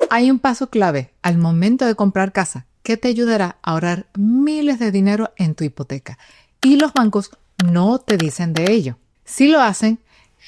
Hay un paso clave al momento de comprar casa que te ayudará a ahorrar miles de dinero en tu hipoteca. Y los bancos no te dicen de ello. Si lo hacen,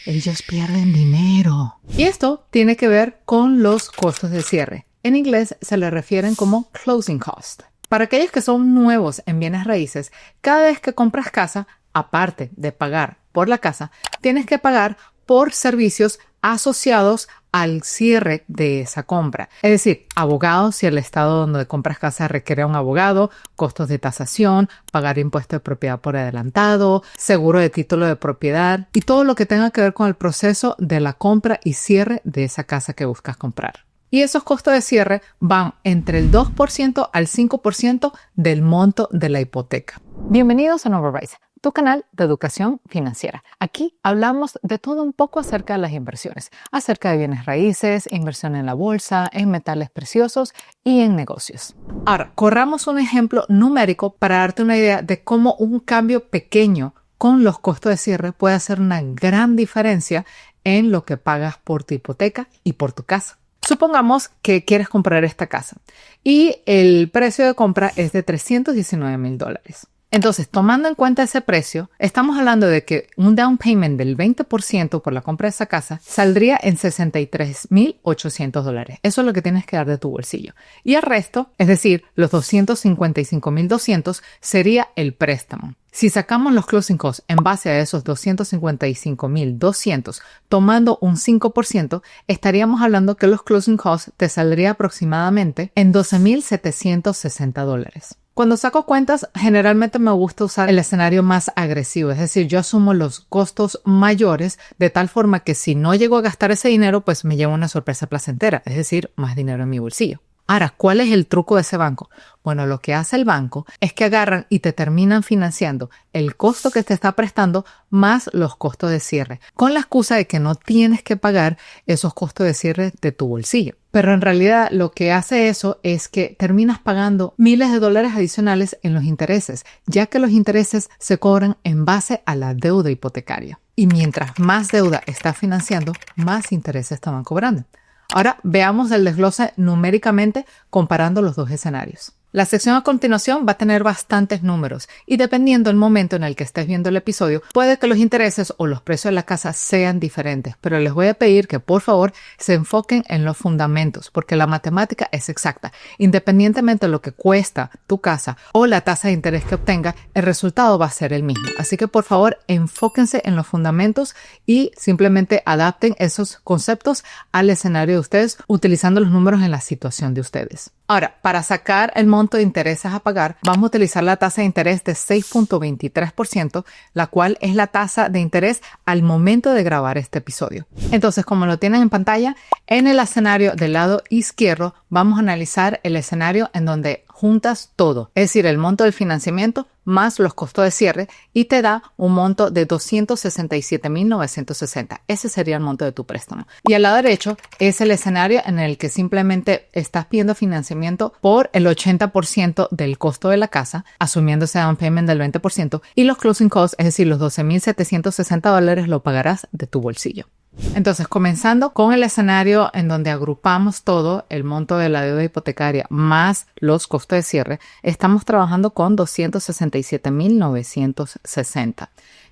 ellos pierden dinero. Y esto tiene que ver con los costos de cierre. En inglés se le refieren como closing cost. Para aquellos que son nuevos en bienes raíces, cada vez que compras casa, aparte de pagar por la casa, tienes que pagar por servicios asociados al cierre de esa compra. Es decir, abogados, si el estado donde compras casa requiere un abogado, costos de tasación, pagar impuesto de propiedad por adelantado, seguro de título de propiedad y todo lo que tenga que ver con el proceso de la compra y cierre de esa casa que buscas comprar. Y esos costos de cierre van entre el 2% al 5% del monto de la hipoteca. Bienvenidos a Novarise, tu canal de educación financiera. Aquí hablamos de todo un poco acerca de las inversiones, acerca de bienes raíces, inversión en la bolsa, en metales preciosos y en negocios. Ahora, corramos un ejemplo numérico para darte una idea de cómo un cambio pequeño con los costos de cierre puede hacer una gran diferencia en lo que pagas por tu hipoteca y por tu casa. Supongamos que quieres comprar esta casa y el precio de compra es de $319,000. Entonces, tomando en cuenta ese precio, estamos hablando de que un down payment del 20% por la compra de esa casa saldría en $63,800. Eso es lo que tienes que dar de tu bolsillo. Y el resto, es decir, los $255,200, sería el préstamo. Si sacamos los closing costs en base a esos $255,200, tomando un 5%, estaríamos hablando que los closing costs te saldría aproximadamente en $12,760. Cuando saco cuentas, generalmente me gusta usar el escenario más agresivo, es decir, yo asumo los costos mayores de tal forma que si no llego a gastar ese dinero, pues me llevo una sorpresa placentera, es decir, más dinero en mi bolsillo. Ahora, ¿cuál es el truco de ese banco? Bueno, lo que hace el banco es que agarran y te terminan financiando el costo que te está prestando más los costos de cierre, con la excusa de que no tienes que pagar esos costos de cierre de tu bolsillo. Pero en realidad lo que hace eso es que terminas pagando miles de dólares adicionales en los intereses, ya que los intereses se cobran en base a la deuda hipotecaria. Y mientras más deuda estás financiando, más intereses estaban cobrando. Ahora veamos el desglose numéricamente comparando los dos escenarios. La sección a continuación va a tener bastantes números y dependiendo del momento en el que estés viendo el episodio, puede que los intereses o los precios de la casa sean diferentes, pero les voy a pedir que por favor se enfoquen en los fundamentos porque la matemática es exacta. Independientemente de lo que cuesta tu casa o la tasa de interés que obtenga, el resultado va a ser el mismo. Así que por favor enfóquense en los fundamentos y simplemente adapten esos conceptos al escenario de ustedes utilizando los números en la situación de ustedes. Ahora, para sacar el monto de intereses a pagar, vamos a utilizar la tasa de interés de 6.23%, la cual es la tasa de interés al momento de grabar este episodio. Entonces, como lo tienen en pantalla, en el escenario del lado izquierdo vamos a analizar el escenario en donde juntas todo, es decir, el monto del financiamiento más los costos de cierre y te da un monto de $267,960. Ese sería el monto de tu préstamo. Y al lado derecho es el escenario en el que simplemente estás pidiendo financiamiento por el 80% del costo de la casa, asumiendo ese down payment del 20%, y los closing costs, es decir, los $12,760 lo pagarás de tu bolsillo. Entonces, comenzando con el escenario en donde agrupamos todo, el monto de la deuda hipotecaria más los costos de cierre, estamos trabajando con $267,960.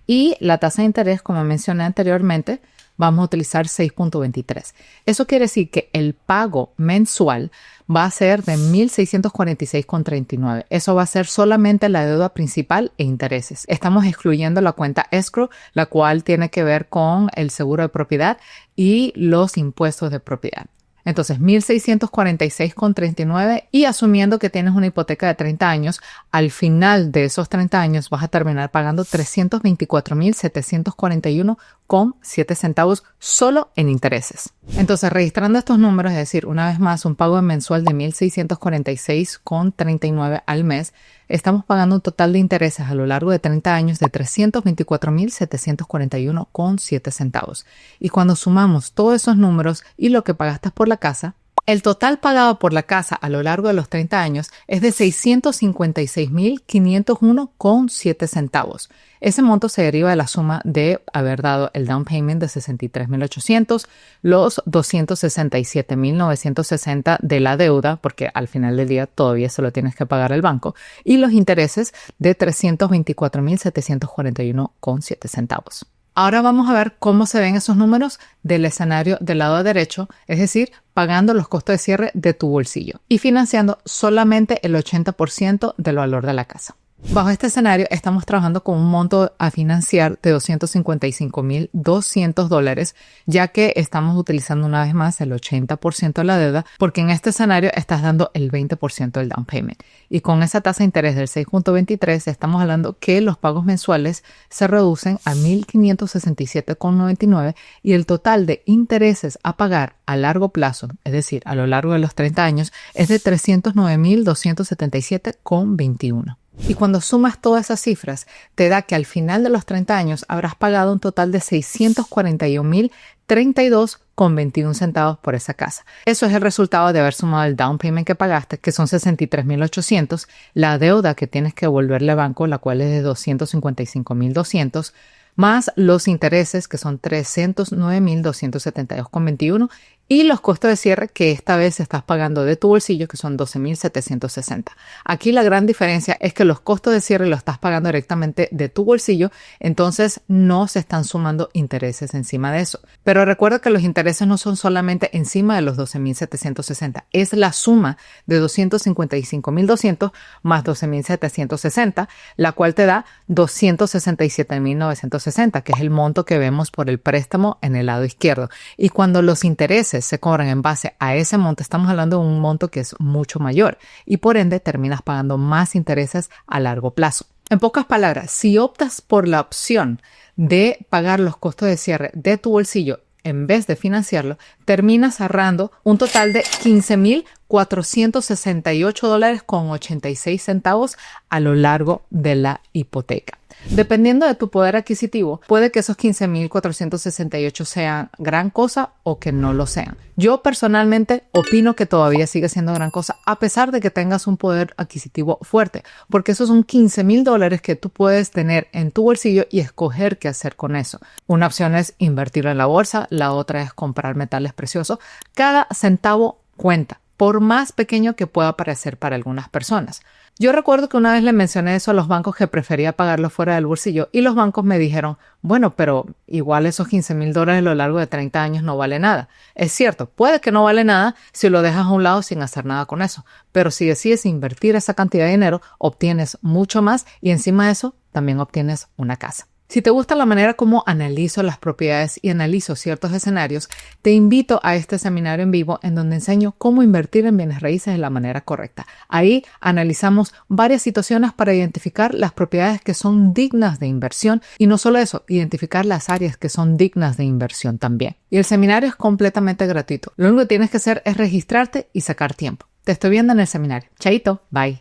Y la tasa de interés, como mencioné anteriormente, vamos a utilizar 6.23. Eso quiere decir que el pago mensual va a ser de $1,646,39. Eso va a ser solamente la deuda principal e intereses. Estamos excluyendo la cuenta escrow, la cual tiene que ver con el seguro de propiedad y los impuestos de propiedad. Entonces, $1,646,39 y asumiendo que tienes una hipoteca de 30 años, al final de esos 30 años vas a terminar pagando $324,741,07 solo en intereses. Entonces, registrando estos números, es decir, una vez más, un pago mensual de $1,646,39 al mes, estamos pagando un total de intereses a lo largo de 30 años de $324,741,07. Y cuando sumamos todos esos números y lo que pagaste por la casa, El total pagado por la casa a lo largo de los 30 años es de $656,501,07. Ese monto se deriva de la suma de haber dado el down payment de $63,800, los $267,960 de la deuda, porque al final del día todavía se lo tienes que pagar al banco, y los intereses de $324,741,07. Ahora vamos a ver cómo se ven esos números del escenario del lado derecho, es decir, pagando los costos de cierre de tu bolsillo y financiando solamente el 80% del valor de la casa. Bajo este escenario estamos trabajando con un monto a financiar de $255,200, ya que estamos utilizando una vez más el 80% de la deuda, porque en este escenario estás dando el 20% del down payment. Y con esa tasa de interés del 6.23 estamos hablando que los pagos mensuales se reducen a $1,567,99 y el total de intereses a pagar a largo plazo, es decir, a lo largo de los 30 años, es de $309,277,21. Y cuando sumas todas esas cifras, te da que al final de los 30 años habrás pagado un total de $641,032,21 por esa casa. Eso es el resultado de haber sumado el down payment que pagaste, que son $63,800, la deuda que tienes que devolverle al banco, la cual es de $255,200, más los intereses, que son $309,272,21, y los costos de cierre que esta vez estás pagando de tu bolsillo, que son $12,760. Aquí la gran diferencia es que los costos de cierre los estás pagando directamente de tu bolsillo, entonces no se están sumando intereses encima de eso. Pero recuerda que los intereses no son solamente encima de los $12,760, es la suma de $255,200 más $12,760, la cual te da $267,960, que es el monto que vemos por el préstamo en el lado izquierdo. Y cuando los intereses se cobran en base a ese monto, estamos hablando de un monto que es mucho mayor y por ende terminas pagando más intereses a largo plazo. En pocas palabras, si optas por la opción de pagar los costos de cierre de tu bolsillo en vez de financiarlo, terminas ahorrando un total de $15,468,86 a lo largo de la hipoteca. Dependiendo de tu poder adquisitivo, puede que esos $15,468 sean gran cosa o que no lo sean. Yo personalmente opino que todavía sigue siendo gran cosa, a pesar de que tengas un poder adquisitivo fuerte, porque esos son $15,000 que tú puedes tener en tu bolsillo y escoger qué hacer con eso. Una opción es invertirlo en la bolsa, la otra es comprar metales preciosos. Cada centavo cuenta, por más pequeño que pueda parecer para algunas personas. Yo recuerdo que una vez le mencioné eso a los bancos, que prefería pagarlo fuera del bolsillo, y los bancos me dijeron, bueno, pero igual esos $15,000 a lo largo de 30 años no vale nada. Es cierto, puede que no vale nada si lo dejas a un lado sin hacer nada con eso, pero si decides invertir esa cantidad de dinero, obtienes mucho más y encima de eso también obtienes una casa. Si te gusta la manera como analizo las propiedades y analizo ciertos escenarios, te invito a este seminario en vivo en donde enseño cómo invertir en bienes raíces de la manera correcta. Ahí analizamos varias situaciones para identificar las propiedades que son dignas de inversión y no solo eso, identificar las áreas que son dignas de inversión también. Y el seminario es completamente gratuito. Lo único que tienes que hacer es registrarte y sacar tiempo. Te estoy viendo en el seminario. Chaito, bye.